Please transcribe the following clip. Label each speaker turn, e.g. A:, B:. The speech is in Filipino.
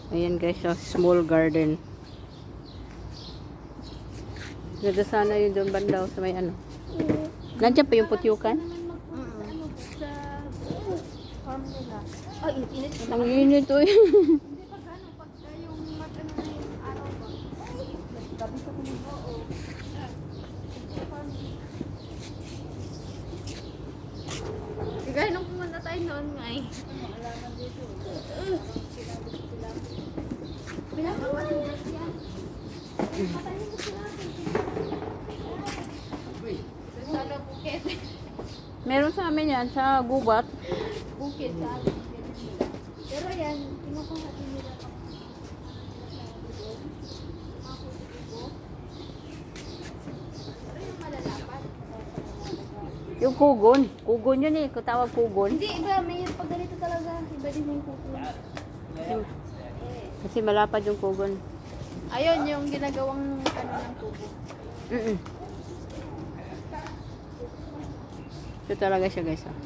A: Ayan guys, so small garden. Ganda sana yun doon banda sa may ano. Nandiyan pa yung putyukan?
B: Sa farm nila. Ay, init.
A: Ang init to eh.
B: Hindi pa gano'n. Pagka yung mag-ano na yung araw ba? Gabi sa kunin. Oo. Gaya nung pumunta tayo noon nga eh. Alaman dito. Pinagawa nila siya. Patayin mo sila. Sana bukit.
A: Meron sa amin yan, sa gubat.
B: Bukit sa amin. Pero yan, kinukuha din nila. Pero yung malalapat.
A: Yung kugon. Kugon yun eh. Kutawag kugon.
B: Hindi, iba. May pag ganito talaga. Iba din yung kukuha.
A: Kasi malapad yung kugon.
B: Ayun, yung ginagawang ano ng kubo.
A: Ito talaga siya guys. Ah.